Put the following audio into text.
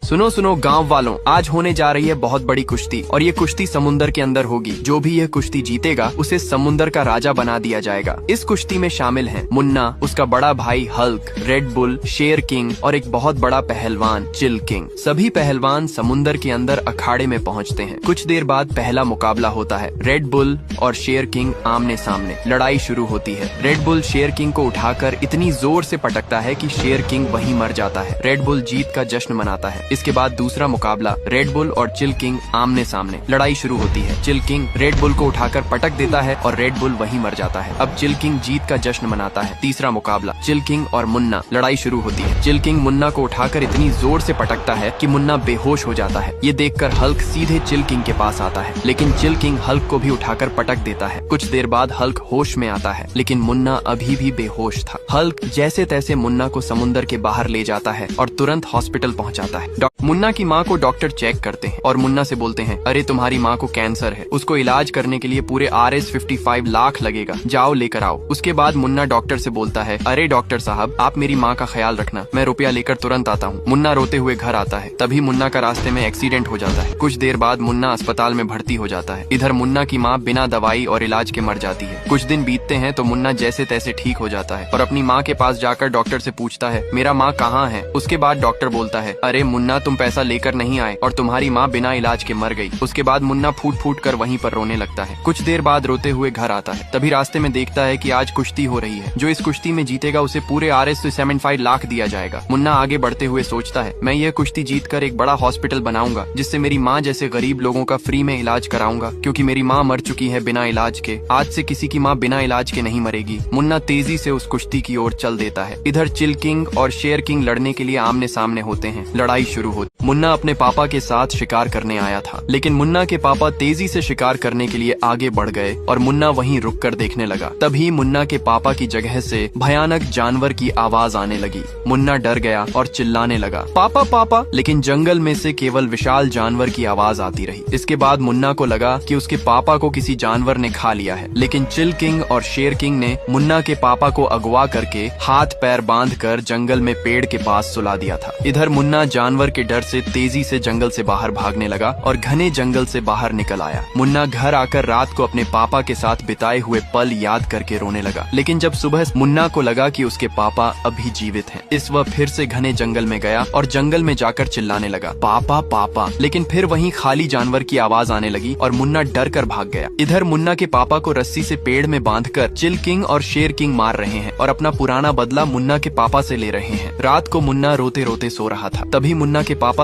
सुनो सुनो गांव वालों, आज होने जा रही है बहुत बड़ी कुश्ती और ये कुश्ती समुंदर के अंदर होगी। जो भी यह कुश्ती जीतेगा उसे समुंदर का राजा बना दिया जाएगा। इस कुश्ती में शामिल हैं मुन्ना, उसका बड़ा भाई हल्क, रेड बुल, शेर किंग और एक बहुत बड़ा पहलवान चिल किंग। सभी पहलवान समुंदर के अंदर अखाड़े में पहुंचते हैं। कुछ देर बाद पहला मुकाबला होता है। रेड बुल और शेर किंग आमने सामने। लड़ाई शुरू होती है। रेड बुल शेर किंग को उठाकर इतनी जोर से पटकता है कि शेर किंग वहीं मर जाता है। रेड बुल जीत का जश्न मनाता है। इसके बाद दूसरा मुकाबला, रेड बुल और चिल किंग आमने सामने। लड़ाई शुरू होती है। चिल किंग रेड बुल को उठाकर पटक देता है और रेड बुल वहीं मर जाता है। अब चिल किंग जीत का जश्न मनाता है। तीसरा मुकाबला, चिल किंग और मुन्ना। लड़ाई शुरू होती है। चिल किंग मुन्ना को उठाकर इतनी जोर से पटकता है कि मुन्ना बेहोश हो जाता है। ये देखकर हल्क सीधे चिल किंग के पास आता है, लेकिन चिल किंग हल्क को भी उठाकर पटक देता है। कुछ देर बाद हल्क होश में आता है, लेकिन मुन्ना अभी भी बेहोश था। हल्क जैसे तैसे मुन्ना को समुंदर के बाहर ले जाता है और तुरंत हॉस्पिटल पहुंचाता है। मुन्ना की माँ को डॉक्टर चेक करते हैं और मुन्ना से बोलते हैं, अरे तुम्हारी माँ को कैंसर है, उसको इलाज करने के लिए पूरे Rs 55 लाख लगेगा, जाओ लेकर आओ। उसके बाद मुन्ना डॉक्टर से बोलता है, अरे डॉक्टर साहब, आप मेरी माँ का ख्याल रखना, मैं रुपया लेकर तुरंत आता हूँ। मुन्ना रोते हुए घर आता है। तभी मुन्ना का रास्ते में एक्सीडेंट हो जाता है। कुछ देर बाद मुन्ना अस्पताल में भर्ती हो जाता है। इधर मुन्ना की माँ बिना दवाई और इलाज के मर जाती है। कुछ दिन बीतते हैं तो मुन्ना जैसे तैसे ठीक हो जाता है और अपनी माँ के पास जाकर डॉक्टर से पूछता है, मेरा माँ कहाँ है। उसके बाद डॉक्टर बोलता है, अरे मुन्ना, तुम पैसा लेकर नहीं आए और तुम्हारी माँ बिना इलाज के मर गई। उसके बाद मुन्ना फूट फूट कर वहीं पर रोने लगता है। कुछ देर बाद रोते हुए घर आता है। तभी रास्ते में देखता है कि आज कुश्ती हो रही है। जो इस कुश्ती में जीतेगा उसे पूरे Rs 75 लाख दिया जाएगा। मुन्ना आगे बढ़ते हुए सोचता है, मैं यह कुश्ती जीतकर एक बड़ा हॉस्पिटल बनाऊंगा, जिससे मेरी माँ जैसे गरीब लोगों का फ्री में इलाज कराऊंगा, क्योंकि मेरी माँ मर चुकी है बिना इलाज के। आज से किसी की माँ बिना इलाज के नहीं मरेगी। मुन्ना तेजी से उस कुश्ती की ओर चल देता है। इधर चिल किंग और शेर किंग लड़ने के लिए आमने सामने होते हैं। लड़ाई शुरू होती। मुन्ना अपने पापा के साथ शिकार करने आया था, लेकिन मुन्ना के पापा तेजी से शिकार करने के लिए आगे बढ़ गए और मुन्ना वहीं रुककर देखने लगा। तभी मुन्ना के पापा की जगह से भयानक जानवर की आवाज आने लगी। मुन्ना डर गया और चिल्लाने लगा, पापा पापा, लेकिन जंगल में से केवल विशाल जानवर की आवाज आती रही। इसके बाद मुन्ना को लगा कि उसके पापा को किसी जानवर ने खा लिया है, लेकिन चिल किंग और शेर किंग ने मुन्ना के पापा को अगवा करके हाथ पैर बांधकर जंगल में पेड़ के पास सुला दिया था। इधर मुन्ना जानवर के डर से तेजी से जंगल से बाहर भागने लगा और घने जंगल से बाहर निकल आया। मुन्ना घर आकर रात को अपने पापा के साथ बिताए हुए पल याद करके रोने लगा। लेकिन जब सुबह मुन्ना को लगा कि उसके पापा अभी जीवित हैं, इस वह फिर से घने जंगल में गया और जंगल में जाकर चिल्लाने लगा, पापा पापा। लेकिन फिर वहीं खाली जानवर की आवाज आने लगी और मुन्ना डर कर भाग गया। इधर मुन्ना के पापा को रस्सी से पेड़ में बांधकर चिल किंग और शेर किंग मार रहे हैं और अपना पुराना बदला मुन्ना के पापा से ले रहे हैं। रात को मुन्ना रोते रोते सो रहा था। तभी मुन्ना के पापा